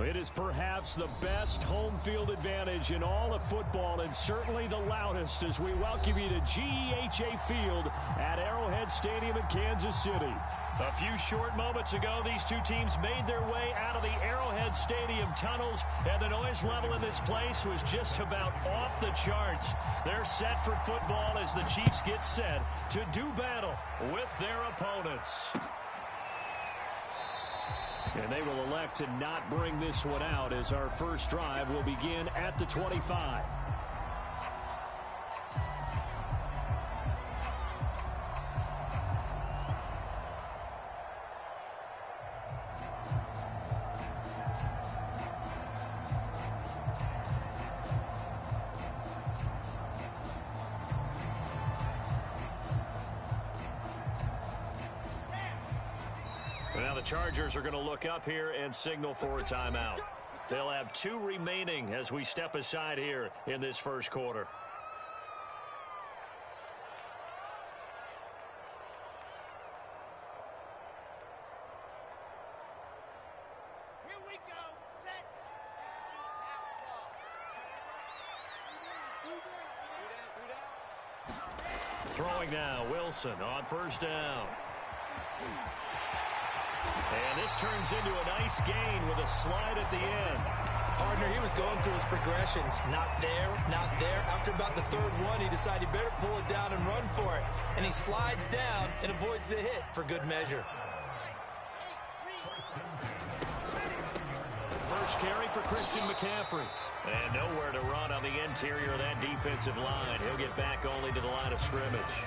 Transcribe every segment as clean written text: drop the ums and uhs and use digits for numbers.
It is perhaps the best home field advantage in all of football and certainly the loudest as we welcome you to GEHA Field at Arrowhead Stadium in Kansas City. A few short moments ago, these two teams made their way out of the Arrowhead Stadium tunnels, and the noise level in this place was just about off the charts. They're set for football as the Chiefs get set to do battle with their opponents. And they will elect to not bring this one out as our first drive will begin at the 25. Now the Chargers are going to look up here and signal for a timeout. They'll have 2 remaining as we step aside here in this first quarter. Here we go. Set. 60 Throwing now, Wilson on first down. And this turns into a nice gain with a slide at the end. Partner, he was going through his progressions. Not there, not there. After about the third one, he decided he better pull it down and run for it. And he slides down and avoids the hit for good measure. First carry for Christian McCaffrey. And nowhere to run on the interior of that defensive line. He'll get back only to the line of scrimmage.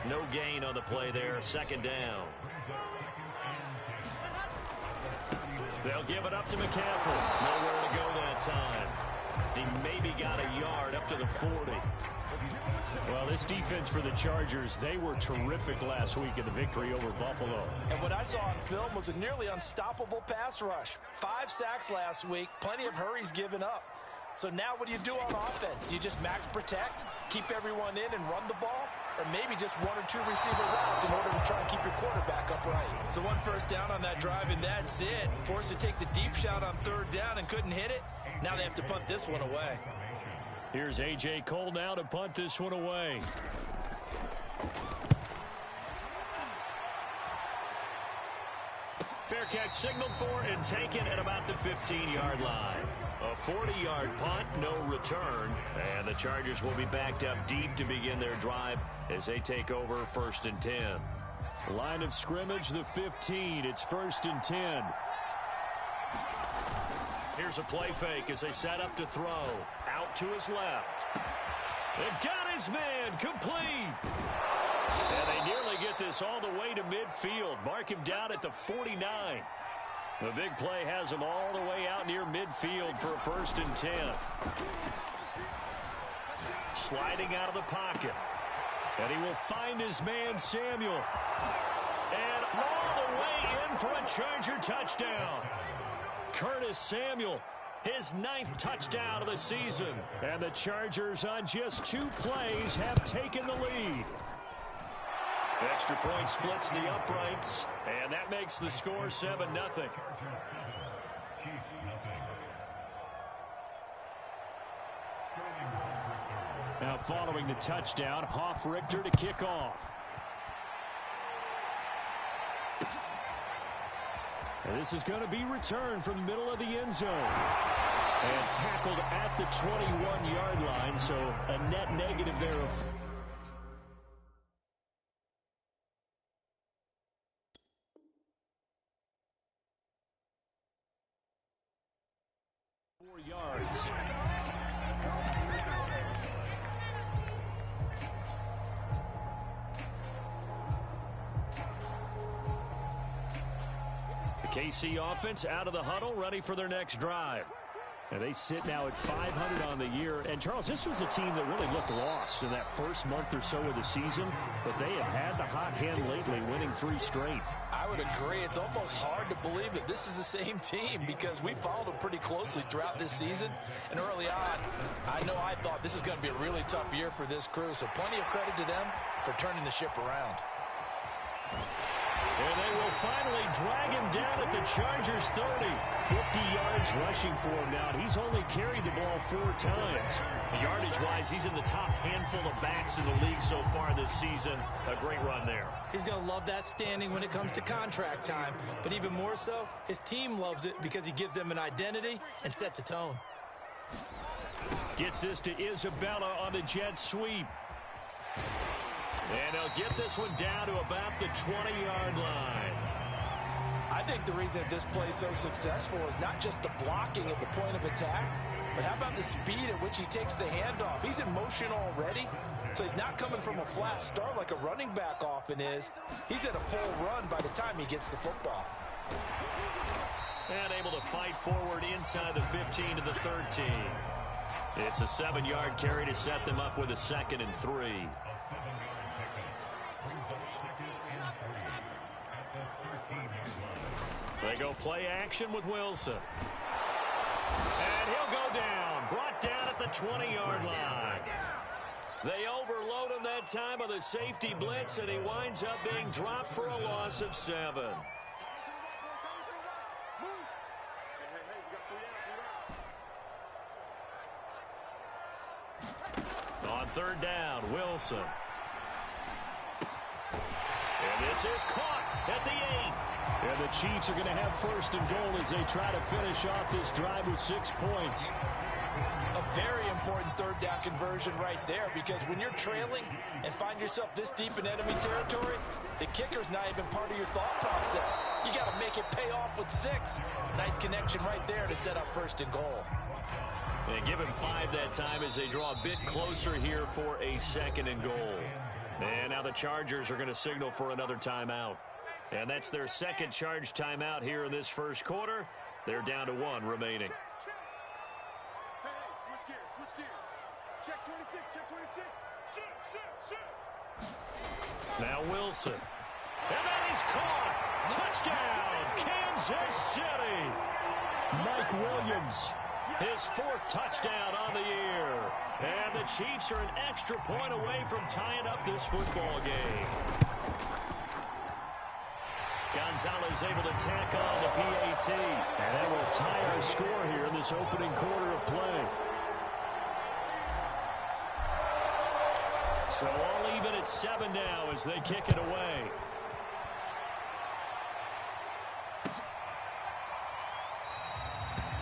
No gain on the play there. Second down. They'll give it up to McCaffrey. Nowhere to go that time. He maybe got a yard up to the 40. Well, this defense for the Chargers, they were terrific last week in the victory over Buffalo. And what I saw on film was a nearly unstoppable pass rush. 5 sacks last week, plenty of hurries given up. So now what do you do on offense? You just max protect, keep everyone in and run the ball? Or maybe just 1 or 2 receiver routes in order to try and keep your quarterback upright. So 1 first down on that drive, and that's it. Forced to take the deep shot on third down and couldn't hit it. Now they have to punt this one away. Here's A.J. Cole now to punt this one away. Fair catch signaled for and taken at about the 15-yard line. A 40-yard punt, no return. And the Chargers will be backed up deep to begin their drive as they take over 1st and 10. Line of scrimmage, the 15. It's 1st and 10. Here's a play fake as they set up to throw. Out to his left. They've got his man complete. And they nearly get this all the way to midfield. Mark him down at the 49. The big play has him all the way out near midfield for a 1st and 10. Sliding out of the pocket. And he will find his man, Samuel. And all the way in for a Charger touchdown. Curtis Samuel, his 9th touchdown of the season. And the Chargers on just 2 plays have taken the lead. Extra point splits the uprights, and that makes the score 7-0. Now following the touchdown, Hoff-Richter to kick off. And this is going to be returned from the middle of the end zone. And tackled at the 21-yard line, so a net negative there of 4 yards. The KC offense out of the huddle, ready for their next drive. And they sit now at 500 on the year. And, Charles, this was a team that really looked lost in that first month or so of the season. But they have had the hot hand lately, winning 3 straight. I would agree. It's almost hard to believe that this is the same team because we followed them pretty closely throughout this season. And early on, I thought this is going to be a really tough year for this crew. So plenty of credit to them for turning the ship around. And they will finally drag him down at the Chargers' 30. 50 yards rushing for him now. He's only carried the ball 4 times. Yardage-wise, he's in the top handful of backs in the league so far this season. A great run there. He's going to love that standing when it comes to contract time. But even more so, his team loves it because he gives them an identity and sets a tone. Gets this to Isabella on the jet sweep. And he'll get this one down to about the 20-yard line. I think the reason this play is so successful is not just the blocking at the point of attack, but how about the speed at which he takes the handoff? He's in motion already, so he's not coming from a flat start like a running back often is. He's at a full run by the time he gets the football. And able to fight forward inside the 15 to the 13. It's a 7-yard carry to set them up with a 2nd and 3. They go play action with Wilson. And he'll go down. Brought down at the 20-yard line. They overload him that time with a safety blitz, and he winds up being dropped for a loss of 7. On 3rd down, Wilson. And this is caught at the 8. And the Chiefs are going to have 1st and goal as they try to finish off this drive with 6 points. A very important 3rd down conversion right there, because when you're trailing and find yourself this deep in enemy territory, the kicker's not even part of your thought process. You got to make it pay off with 6. Nice connection right there to set up 1st and goal. They give him 5 that time as they draw a bit closer here for a 2nd and goal. And now the Chargers are going to signal for another timeout. And that's their 2nd charge timeout here in this 1st quarter. They're down to 1 remaining. Switch gears. Check 26, check 26. Shoot. Now Wilson. And that is caught. Touchdown, Kansas City. Mike Williams. His 4th touchdown on the year. And the Chiefs are an extra point away from tying up this football game. Gonzalez able to tack on the PAT. And that will tie our score here in this opening quarter of play. So all even at 7 now as they kick it away.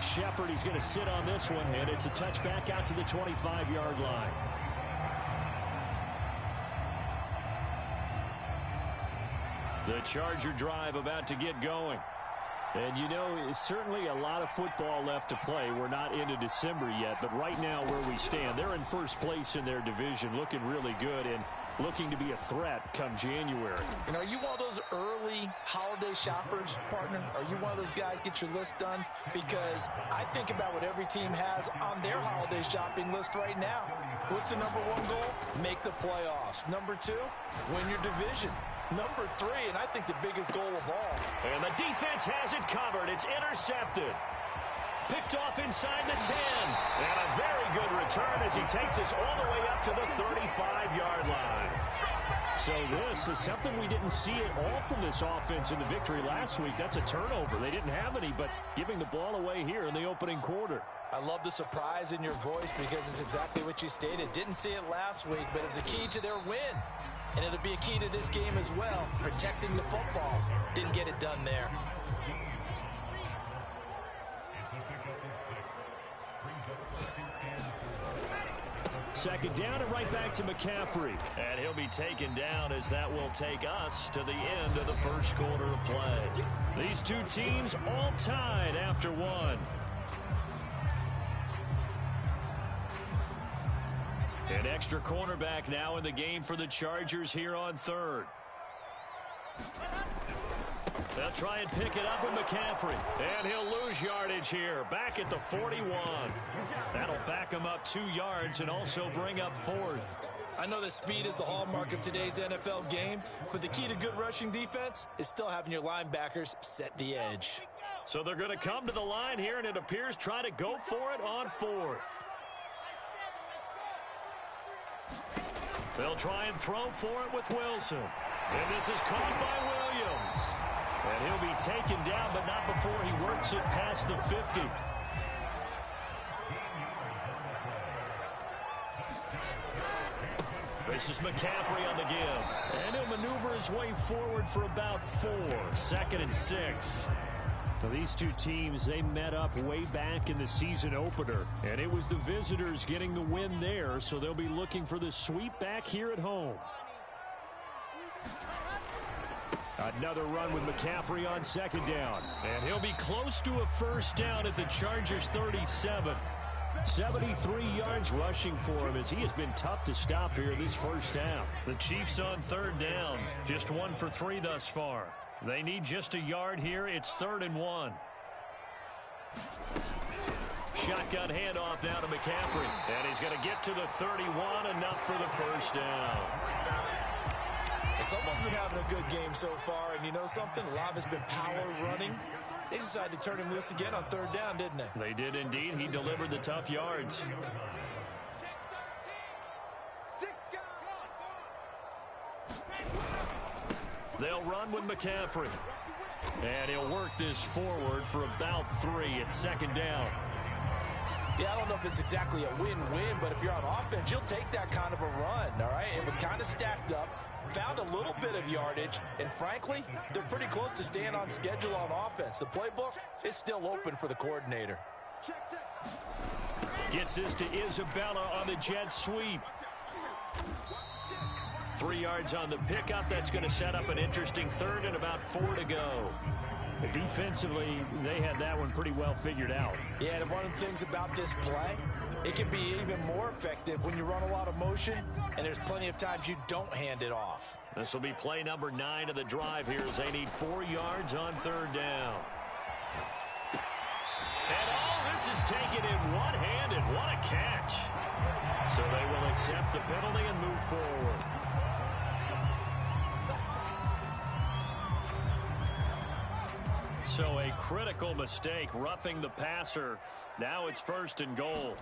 Shepard, he's going to sit on this one, and it's a touchback out to the 25-yard line. The Charger drive about to get going. And, you know, it's certainly a lot of football left to play. We're not into December yet, but right now where we stand, they're in 1st place in their division, looking really good and looking to be a threat come January. And are you one of those early holiday shoppers, partner? Are you one of those guys get your list done? Because I think about what every team has on their holiday shopping list right now. What's the number 1 goal? Make the playoffs. Number 2, win your division. Number 3, and I think the biggest goal of all. And the defense has it covered. It's intercepted. Picked off inside the 10. And a very good return as he takes us all the way up to the 35-yard line. So this is something we didn't see at all from this offense in the victory last week. That's a turnover. They didn't have any, but giving the ball away here in the opening quarter. I love the surprise in your voice because it's exactly what you stated. Didn't see it last week, but it was a key to their win. And it'll be a key to this game as well, protecting the football. Didn't get it done there. Second down and right back to McCaffrey. And he'll be taken down as that will take us to the end of the 1st quarter of play. These 2 teams all tied after 1. An extra cornerback now in the game for the Chargers here on 3rd. They'll try and pick it up with McCaffrey. And he'll lose yardage here. Back at the 41. That'll back him up 2 yards and also bring up 4th. I know that speed is the hallmark of today's NFL game, but the key to good rushing defense is still having your linebackers set the edge. So they're going to come to the line here, and it appears try to go for it on 4th. They'll try and throw for it with Wilson. And this is caught by Williams. And he'll be taken down, but not before he works it past the 50. This is McCaffrey on the give. And he'll maneuver his way forward for about 4. 2nd and 6. Now, these two teams, they met up way back in the season opener. And it was the visitors getting the win there, so they'll be looking for the sweep back here at home. Another run with McCaffrey on 2nd down. And he'll be close to a 1st down at the Chargers' 37. 73 yards rushing for him as he has been tough to stop here this 1st half. The Chiefs on 3rd down. Just 1 for 3 thus far. They need just a yard here. It's 3rd and 1. Shotgun handoff now to McCaffrey. And he's going to get to the 31, enough for the 1st down. Someone's been having a good game so far, and you know something? A lot of it's been power running. They decided to turn him loose again on 3rd down, didn't they? They did indeed. He delivered the tough yards. They'll run with McCaffrey. And he'll work this forward for about 3 at 2nd down. Yeah, I don't know if it's exactly a win-win, but if you're on offense, you'll take that kind of a run, all right? It was kind of stacked up, found a little bit of yardage, and frankly, they're pretty close to staying on schedule on offense. The playbook is still open for the coordinator. Gets this to Isabella on the jet sweep. 3 yards on the pickup. That's going to set up an interesting 3rd and about 4 to go. Defensively, they had that one pretty well figured out. Yeah, and one of the things about this play, it can be even more effective when you run a lot of motion, and there's plenty of times you don't hand it off. This will be play number 9 of the drive here as they need 4 yards on 3rd down. And all this is taken in one-handed. What a catch. So they will accept the penalty and move forward. So a critical mistake, roughing the passer. Now it's 1st and goal.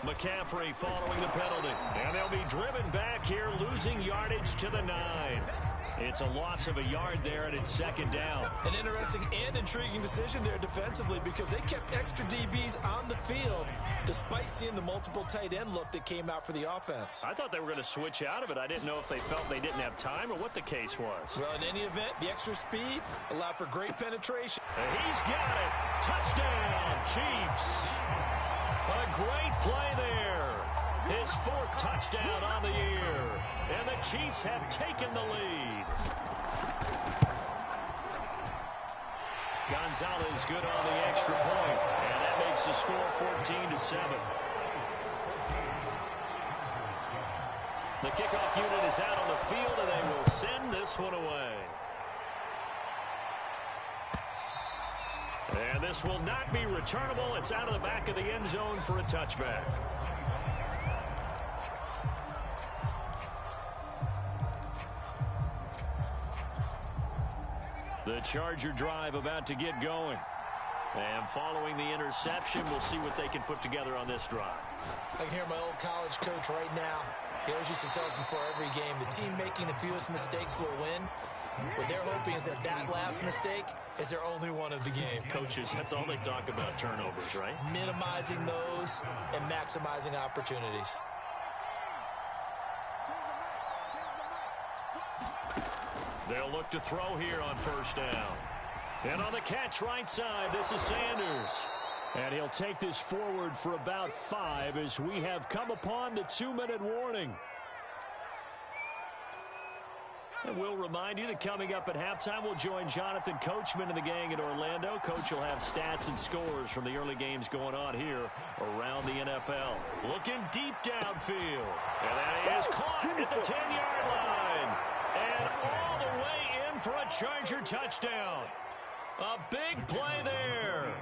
McCaffrey following the penalty. And they'll be driven back here, losing yardage to the 9. It's a loss of a yard there, and it's 2nd down. An interesting and intriguing decision there defensively because they kept extra DBs on the field despite seeing the multiple tight end look that came out for the offense. I thought they were going to switch out of it. I didn't know if they felt they didn't have time or what the case was. Well, in any event, the extra speed allowed for great penetration. And he's got it. Touchdown, Chiefs. A great play there. His 4th touchdown on the year. And the Chiefs have taken the lead. Gonzalez good on the extra point. And that makes the score 14-7. The kickoff unit is out on the field, and they will send this one away. And this will not be returnable. It's out of the back of the end zone for a touchback. The Charger drive about to get going. And following the interception, we'll see what they can put together on this drive. I can hear my old college coach right now. He always used to tell us before every game, the team making the fewest mistakes will win. What they're hoping is that that last mistake is their only one of the game. Coaches, that's all they talk about, turnovers, right? Minimizing those and maximizing opportunities. They'll look to throw here on 1st down. And on the catch right side, this is Sanders. And he'll take this forward for about 5 as we have come upon the 2-minute warning. And we'll remind you that coming up at halftime, we'll join Jonathan Coachman and the gang in Orlando. Coach will have stats and scores from the early games going on here around the NFL. Looking deep downfield. And that is caught at the 10-yard line. And all the way in for a Charger touchdown. A big play there.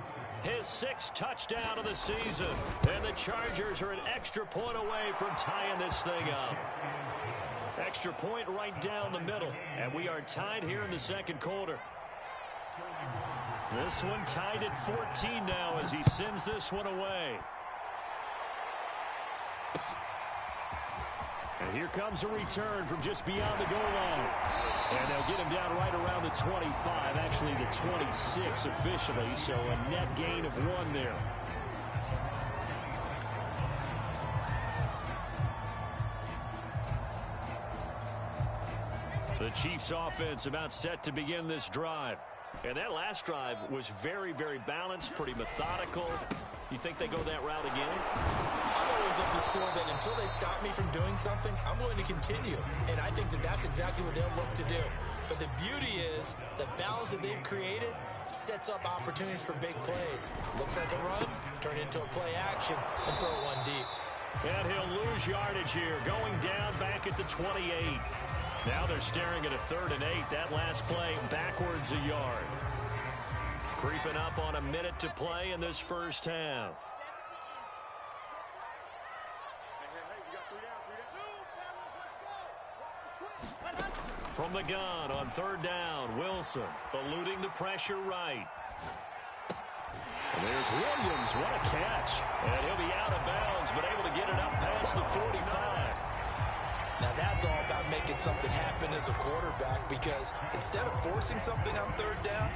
His 6th touchdown of the season. And the Chargers are an extra point away from tying this thing up. Extra point right down the middle. And we are tied here in the 2nd quarter. This one tied at 14 now as he sends this one away. And here comes a return from just beyond the goal line. And they'll get him down right around the 25, actually the 26 officially, so a net gain of 1 there. The Chiefs offense about set to begin this drive. And that last drive was very, very balanced, pretty methodical. You think they go that route again? I'm always of the school that until they stop me from doing something, I'm going to continue. And I think that that's exactly what they'll look to do. But the beauty is the balance that they've created sets up opportunities for big plays. Looks like a run, turn into a play action, and throw one deep. And he'll lose yardage here, going down back at the 28. Now they're staring at a 3rd and 8. That last play backwards a yard. Creeping up on a minute to play in this first half. From the gun on 3rd down, Wilson eluding the pressure right. And there's Williams. What a catch. And he'll be out of bounds, but able to get it up past the 45. Now that's all about making something happen as a quarterback, because instead of forcing something on 3rd down,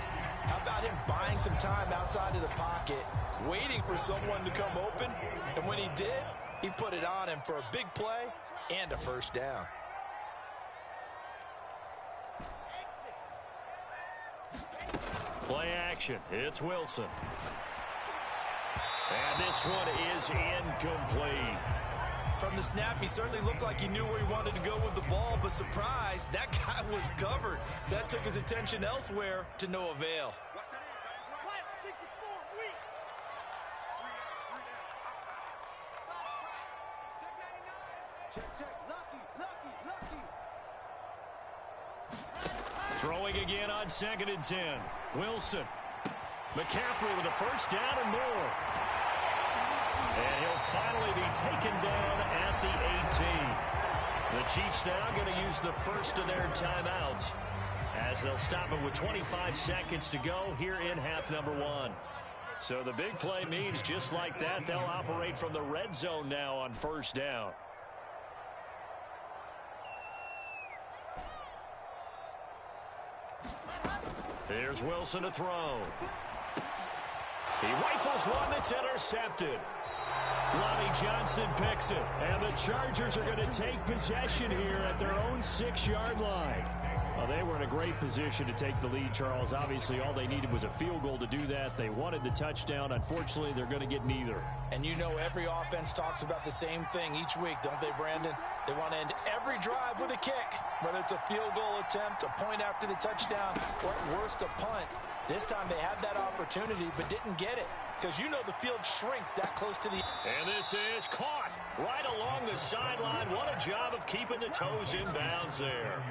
how about him buying some time outside of the pocket, waiting for someone to come open, and when he did, he put it on him for a big play and a 1st down. Play action. It's Wilson. And this one is incomplete. From the snap, he certainly looked like he knew where he wanted to go with the ball, but surprise, that guy was covered. So that took his attention elsewhere to no avail. Throwing again on 2nd and 10. Wilson. McCaffrey with a 1st down and more. And he'll finally be taken down at the 18. The Chiefs now going to use the first of their timeouts as they'll stop it with 25 seconds to go here in half number 1. So the big play means just like that, they'll operate from the red zone now on 1st down. Here's Wilson to throw. He rifles one that's intercepted. Lonnie Johnson picks it. And the Chargers are going to take possession here at their own 6-yard line. Well, they were in a great position to take the lead, Charles. Obviously, all they needed was a field goal to do that. They wanted the touchdown. Unfortunately, they're going to get neither. And you know every offense talks about the same thing each week, don't they, Brandon? They want to end every drive with a kick, whether it's a field goal attempt, a point after the touchdown, or at worst a punt. This time they had that opportunity but didn't get it, because you know the field shrinks that close to the... And this is caught right along the sideline. What a job of keeping the toes in bounds there.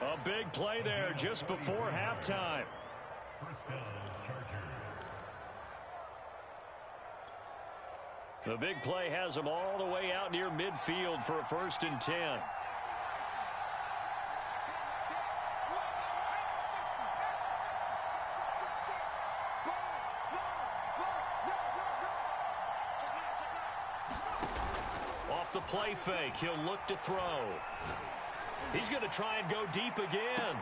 A big play there just before halftime. The big play has them all the way out near midfield for a 1st and 10. Off the play fake, he'll look to throw. He's going to try and go deep again.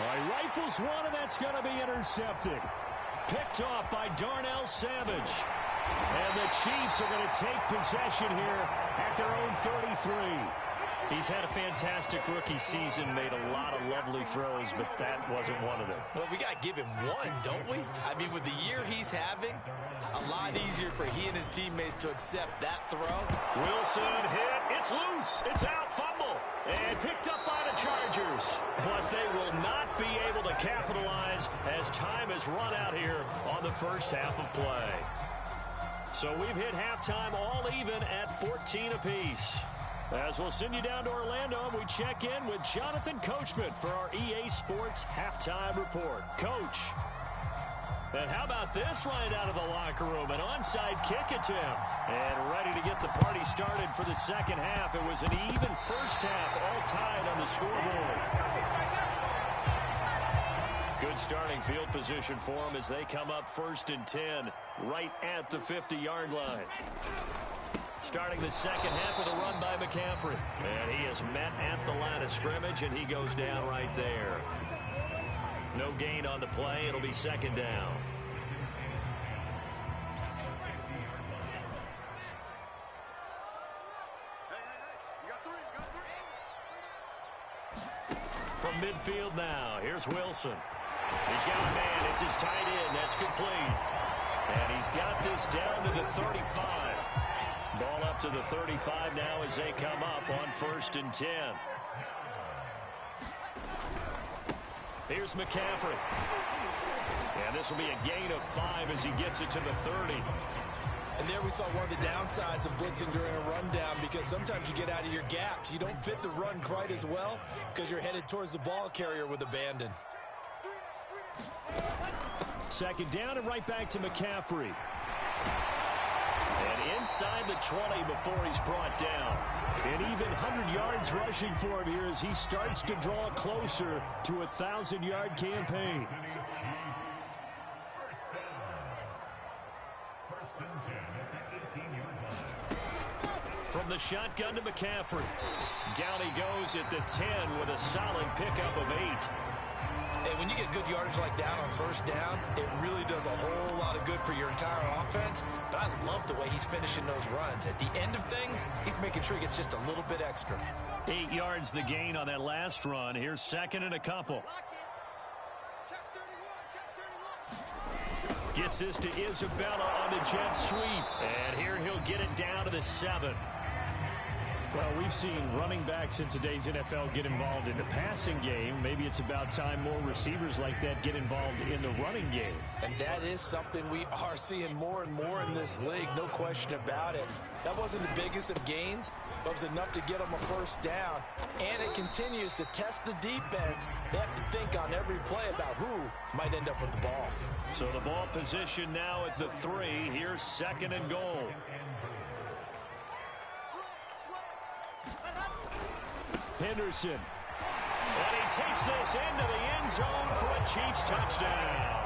He rifles one, and that's going to be intercepted. Picked off by Darnell Savage. And the Chiefs are going to take possession here at their own 33. He's had a fantastic rookie season, made a lot of lovely throws, but that wasn't one of them. Well, we got to give him one, don't we? I mean, with the year he's having, a lot easier for he and his teammates to accept that throw. Wilson hit. It's loose. It's out. Fumble. And picked up by the Chargers. But they will not be able to capitalize as time has run out here on the first half of play. So we've hit halftime all even at 14 apiece. As we'll send you down to Orlando, and we check in with Jonathan Coachman for our EA Sports Halftime Report. Coach, and how about this right out of the locker room? An onside kick attempt. And ready to get the party started for the second half. It was an even first half, all tied on the scoreboard. Good starting field position for them as they come up 1st and 10 right at the 50-yard line. Starting the second half with a run by McCaffrey. And he is met at the line of scrimmage, and he goes down right there. No gain on the play. It'll be second down. From midfield now, here's Wilson. He's got a man. It's his tight end. That's complete. And he's got this down to the 35. Ball up to the 35 now as they come up on 1st and 10. Here's McCaffrey. And this will be a gain of 5 as he gets it to the 30. And there we saw one of the downsides of blitzing during a rundown, because sometimes you get out of your gaps. You don't fit the run quite as well because you're headed towards the ball carrier with abandon. Second down and right back to McCaffrey. And inside the 20 before he's brought down. And even 100 yards rushing for him here as he starts to draw closer to a 1,000-yard campaign. From the shotgun to McCaffrey. Down he goes at the 10 with a solid pickup of 8. And when you get good yardage like that on 1st down, it really does a whole lot of good for your entire offense. But I love the way he's finishing those runs. At the end of things, he's making sure he gets just a little bit extra. 8 yards the gain on that last run. Here's second and a couple. Gets this to Isabella on the jet sweep. And here he'll get it down to the 7. Well, we've seen running backs in today's NFL get involved in the passing game. Maybe it's about time more receivers like that get involved in the running game. And that is something we are seeing more and more in this league, no question about it. That wasn't the biggest of gains, but it was enough to get them a 1st down. And it continues to test the defense. They have to think on every play about who might end up with the ball. So the ball position now at the 3. Here's second and goal. Henderson. And he takes this into the end zone for a Chiefs touchdown.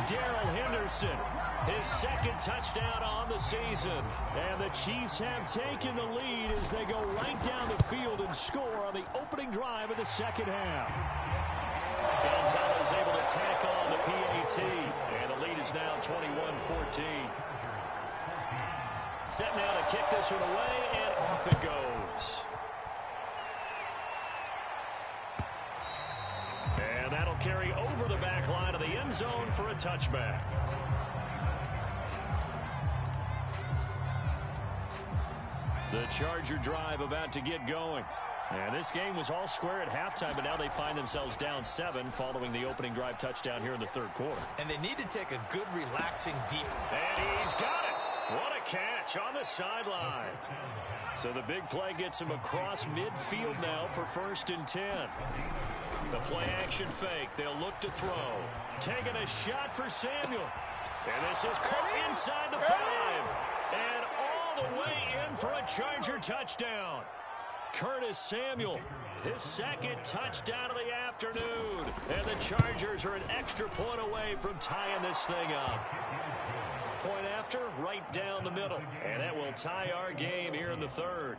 Darrell Henderson, his 2nd touchdown on the season. And the Chiefs have taken the lead as they go right down the field and score on the opening drive of the 2nd half. Gonzalez able to tack on the PAT. And the lead is now 21-14. Set now to kick this one away, and off it goes. And that'll carry over the back line of the end zone for a touchback. The Charger drive about to get going. And this game was all square at halftime, but now they find themselves down 7 following the opening drive touchdown here in the 3rd quarter. And they need to take a good, relaxing, deep. And he's got it. What a catch on the sideline. So the big play gets him across midfield now for 1st and 10. The play-action fake. They'll look to throw. Taking a shot for Samuel. And this is caught inside the 5. And all the way in for a Charger touchdown. Curtis Samuel, his 2nd touchdown of the afternoon. And the Chargers are an extra point away from tying this thing up. Point after, right down the middle. And that will tie our game here in the 3rd.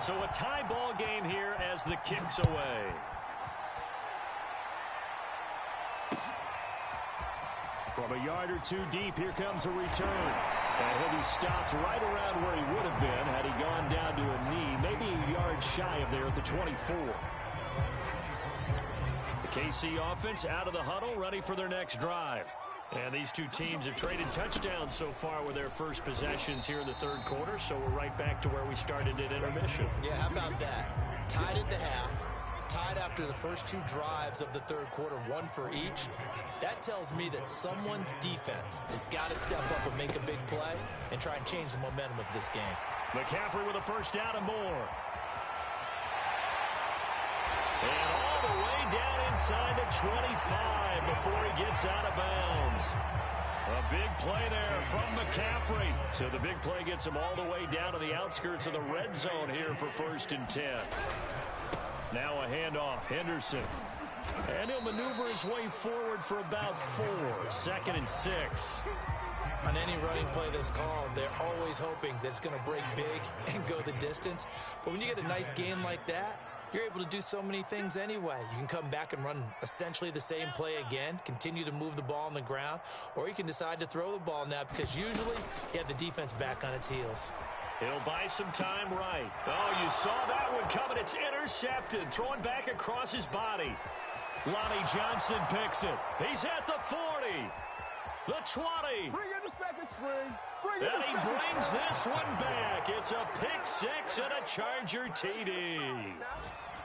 So a tie ball game here as the kick's away. From a yard or 2 deep, here comes a return. And he'll be stopped right around where he would have been had he gone down to a knee, maybe a yard shy of there at the 24. The KC offense out of the huddle, ready for their next drive. And these two teams have traded touchdowns so far with their first possessions here in the 3rd quarter, so we're right back to where we started at intermission. Yeah, how about that? Tied at the half, tied after the first 2 drives of the 3rd quarter, 1 for each. That tells me that someone's defense has got to step up and make a big play and try and change the momentum of this game. McCaffrey with a 1st down and more. And all the way down inside the 25 before he gets out of bounds. A big play there from McCaffrey. So the big play gets him all the way down to the outskirts of the red zone here for 1st and 10. Now a handoff. Henderson. And he'll maneuver his way forward for about 4. 2nd and 6. On any running play that's called, they're always hoping that it's going to break big and go the distance. But when you get a nice game like that, you're able to do so many things anyway. You can come back and run essentially the same play again, continue to move the ball on the ground, or you can decide to throw the ball now because usually you have the defense back on its heels. He'll buy some time right. Oh, you saw that one coming. It's intercepted. Throwing back across his body. Lonnie Johnson picks it. He's at the 40. The 20. Bring in the second string. And he brings this one back. It's a pick 6 and a Charger TD.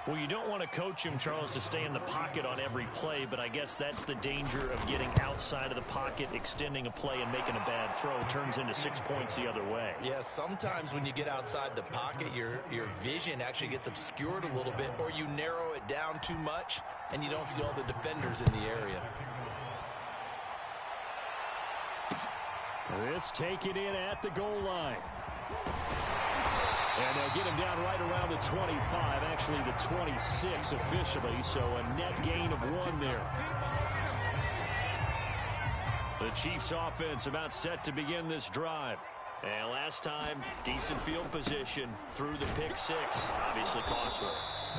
Well, you don't want to coach him, Charles, to stay in the pocket on every play, but I guess that's the danger of getting outside of the pocket, extending a play, and making a bad throw. It turns into 6 points the other way. Yeah, sometimes when you get outside the pocket, your vision actually gets obscured a little bit, or you narrow it down too much, and you don't see all the defenders in the area. This taken in at the goal line. And they'll get him down right around the 25, actually the 26 officially, so a net gain of 1 there. The Chiefs offense about set to begin this drive. And last time, decent field position through the pick 6, obviously costly.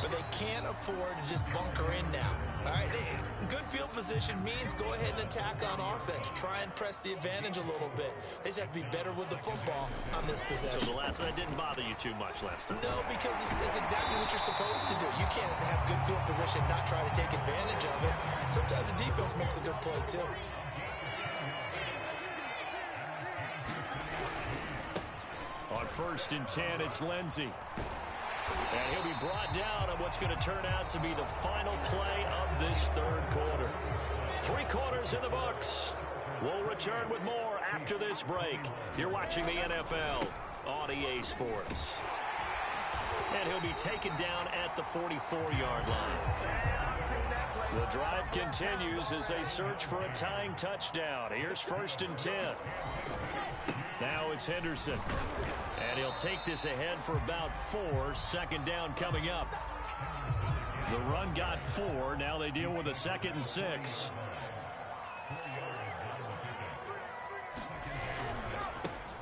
But they can't afford to just bunker in now. All right, good field position means go ahead and attack on offense. Try and press the advantage a little bit. They just have to be better with the football on this possession. So that didn't bother you too much last time? No, because it's exactly what you're supposed to do. You can't have good field position, not try to take advantage of it. Sometimes the defense makes a good play, too. On 1st and 10, it's Lindsey. And he'll be brought down on what's going to turn out to be the final play of this 3rd quarter. 3 quarters in the books. We'll return with more after this break. You're watching the NFL on EA Sports. And he'll be taken down at the 44-yard line. The drive continues as they search for a tying touchdown. Here's 1st and 10. Now it's Henderson. And he'll take this ahead for about 4. 2nd down coming up. The run got 4. Now they deal with a 2nd and 6.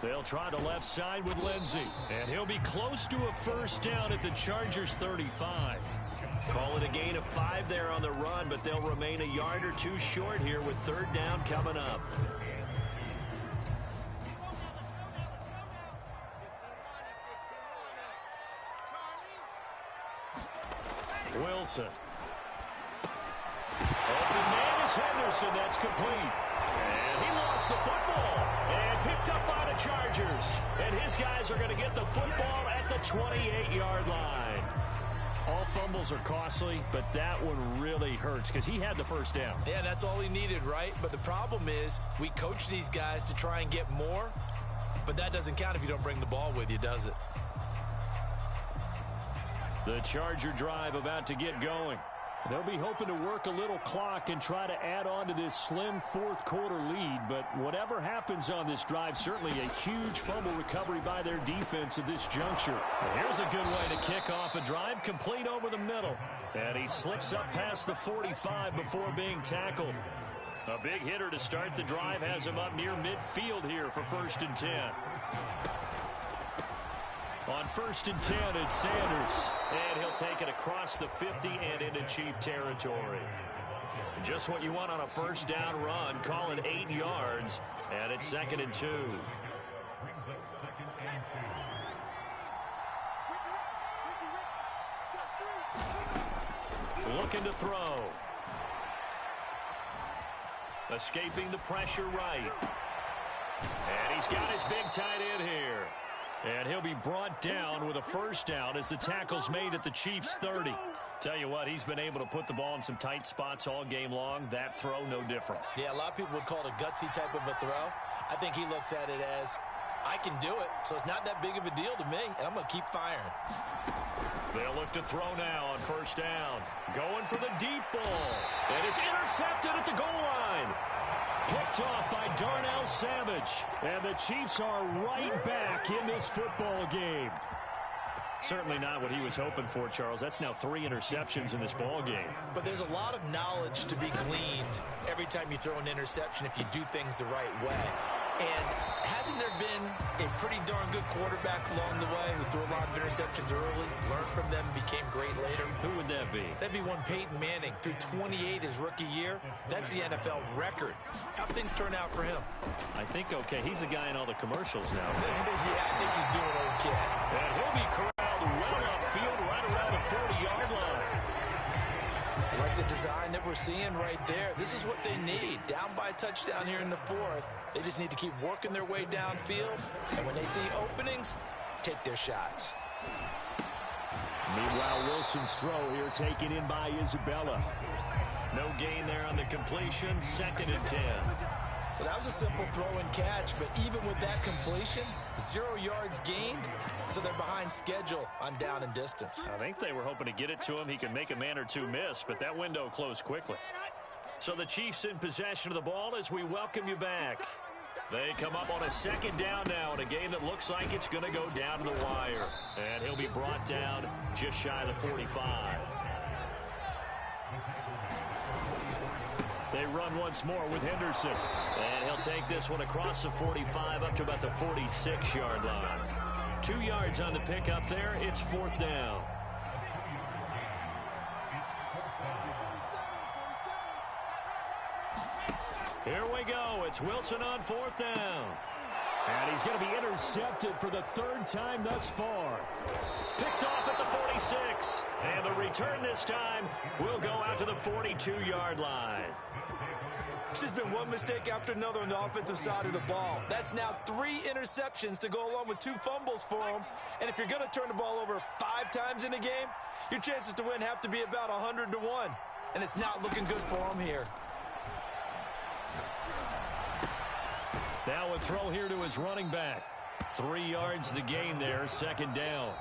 They'll try the left side with Lindsey. And he'll be close to a 1st down at the Chargers' 35. Call it a gain of 5 there on the run, but they'll remain a yard or 2 short here with 3rd down coming up. Wilson. Open man is Henderson. That's complete. And he lost the football. And picked up by the Chargers. And his guys are going to get the football at the 28-yard line. All fumbles are costly, but that one really hurts because he had the 1st down. Yeah, that's all he needed, right? But the problem is we coach these guys to try and get more, but that doesn't count if you don't bring the ball with you, does it? The Charger drive about to get going. They'll be hoping to work a little clock and try to add on to this slim 4th quarter lead. But whatever happens on this drive, certainly a huge fumble recovery by their defense at this juncture. Here's a good way to kick off a drive, complete over the middle. And he slips up past the 45 before being tackled. A big hitter to start the drive has him up near midfield here for 1st and 10. On 1st and 10, it's Sanders. And he'll take it across the 50 and into Chief territory. Just what you want on a 1st down run. Call it 8 yards. And it's 2nd and 2. Looking to throw. Escaping the pressure right. And he's got his big tight end here. And he'll be brought down with a 1st down as the tackle's made at the Chiefs' 30. Tell you what, he's been able to put the ball in some tight spots all game long. That throw, no different. Yeah, a lot of people would call it a gutsy type of a throw. I think he looks at it as, I can do it, so it's not that big of a deal to me, and I'm going to keep firing. They'll look to throw now on 1st down. Going for the deep ball. And it's intercepted at the goal line. Picked off by Darnell Savage. And the Chiefs are right back in this football game. Certainly not what he was hoping for, Charles. That's now 3 interceptions in this ball game. But there's a lot of knowledge to be gleaned every time you throw an interception if you do things the right way. And hasn't there been a pretty darn good quarterback along the way who threw a lot of interceptions early, learned from them, became great later? Who would that be? That'd be one Peyton Manning. Threw 28 his rookie year. That's the NFL record. How things turn out for him? I think okay. He's a guy in all the commercials now. Yeah, I think he's doing okay. And he'll be corralled well upfield right around the 40-yard line. Like the design that we're seeing right there. This is what they need. Down by a touchdown here in the 4th. They just need to keep working their way downfield. And when they see openings, take their shots. Meanwhile, Wilson's throw here taken in by Isabella. No gain there on the completion. 2nd and 10. Well, that was a simple throw and catch, but even with that completion, 0 yards gained, so they're behind schedule on down and distance. I think they were hoping to get it to him. He could make a man or two miss, but that window closed quickly. So the Chiefs in possession of the ball as we welcome you back. They come up on a 2nd down now in a game that looks like it's going to go down to the wire. And he'll be brought down just shy of the 45. They run once more with Henderson. And he'll take this one across the 45 up to about the 46-yard line. 2 yards on the pickup there. It's 4th down. Here we go. It's Wilson on 4th down. And he's going to be intercepted for the 3rd time thus far. Picked off at the 46. And the return this time will go out to the 42-yard line. It's just been one mistake after another on the offensive side of the ball. That's now 3 interceptions to go along with 2 fumbles for him. And if you're going to turn the ball over 5 times in a game, your chances to win have to be about 100 to 1. And it's not looking good for him here. Now a throw here to his running back. 3 yards the gain there, 2nd down.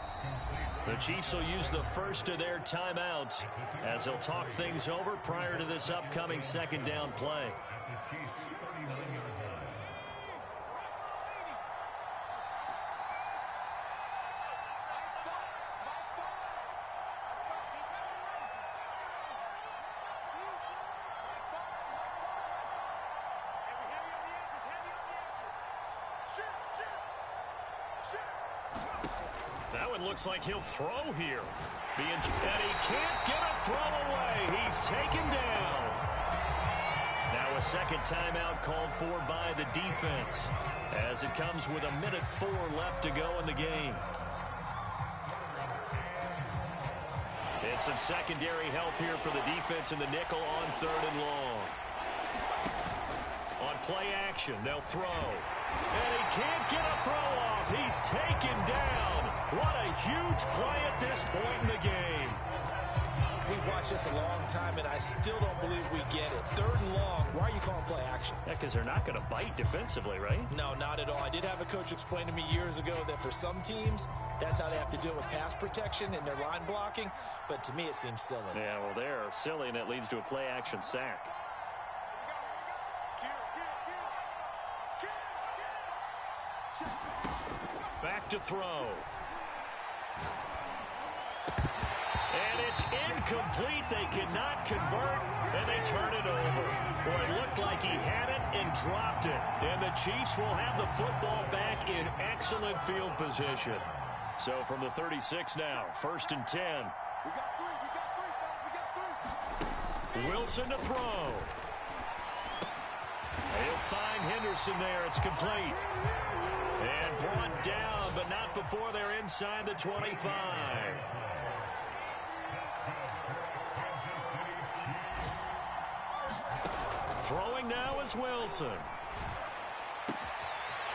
The Chiefs will use the first of their timeouts as they'll talk things over prior to this upcoming 2nd down play. That one looks like he'll throw here. And he can't get a throw away. He's taken down. Now a 2nd timeout called for by the defense as it comes with 1:04 left to go in the game. It's some secondary help here for the defense in the nickel on 3rd and long. On play action, they'll throw. And he can't get a throw off. He's taken down. What a huge play at this point in the game. We've watched this a long time, and I still don't believe we get it. 3rd and long. Why are you calling play action? Yeah, because they're not going to bite defensively, right? No, not at all. I did have a coach explain to me years ago that for some teams, that's how they have to deal with pass protection and their line blocking. But to me, it seems silly. Yeah, well, they're silly, and it leads to a play action sack. Back to throw. And it's incomplete. They cannot convert, and they turn it over. Boy, it looked like he had it and dropped it. And the Chiefs will have the football back in excellent field position. So from the 36 now, 1st and 10. We got 3. Wilson to throw. He'll find Henderson there. It's complete. And brought down, but not before they're inside the 25. Throwing now is Wilson.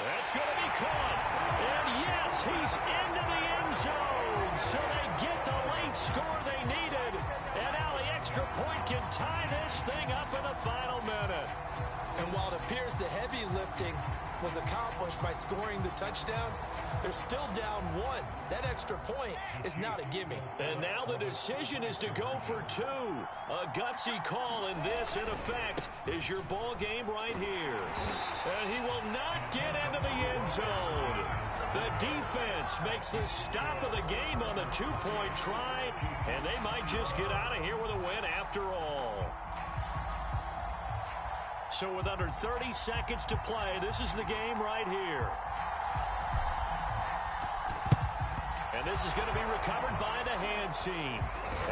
That's going to be caught. And yes, he's into the end zone. So they get the late score they needed. And now the extra point can tie this thing up in the final minute. And while it appears the heavy lifting was accomplished by scoring the touchdown, they're still down 1. That extra point is not a gimme. And now the decision is to go for 2. A gutsy call, and this, in effect, is your ball game right here. And he will not get into the end zone. The defense makes the stop of the game on the two-point try, and they might just get out of here with a win after all. So with under 30 seconds to play, this is the game right here. And this is going to be recovered by the hands team.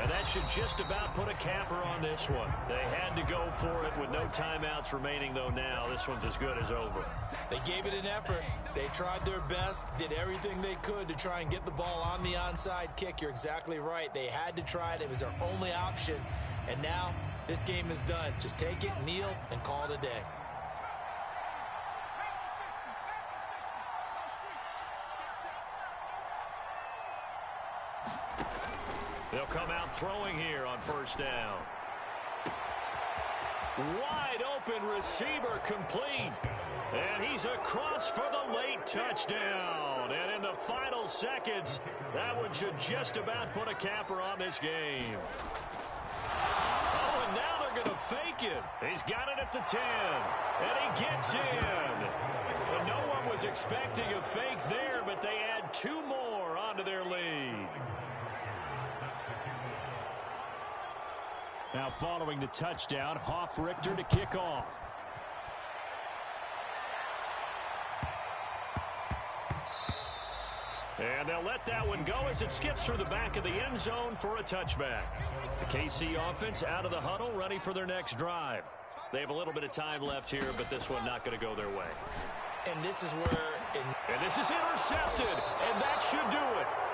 And that should just about put a capper on this one. They had to go for it with no timeouts remaining, though now. This one's as good as over. They gave it an effort. They tried their best, did everything they could to try and get the ball on the onside kick. You're exactly right. They had to try it. It was their only option. And now this game is done. Just take it, kneel, and call it a day. They'll come out throwing here on first down. Wide open receiver complete. And he's across for the late touchdown. And in the final seconds, that one should just about put a capper on this game. Oh, and now they're going to fake it. He's got it at the 10. And he gets in. And no one was expecting a fake there, but they add two more onto their lead. Now following the touchdown, Richter to kick off. And they'll let that one go as it skips through the back of the end zone for a touchback. The KC offense out of the huddle, ready for their next drive. They have a little bit of time left here, but this one not going to go their way. And this is where... And this is intercepted, and that should do it.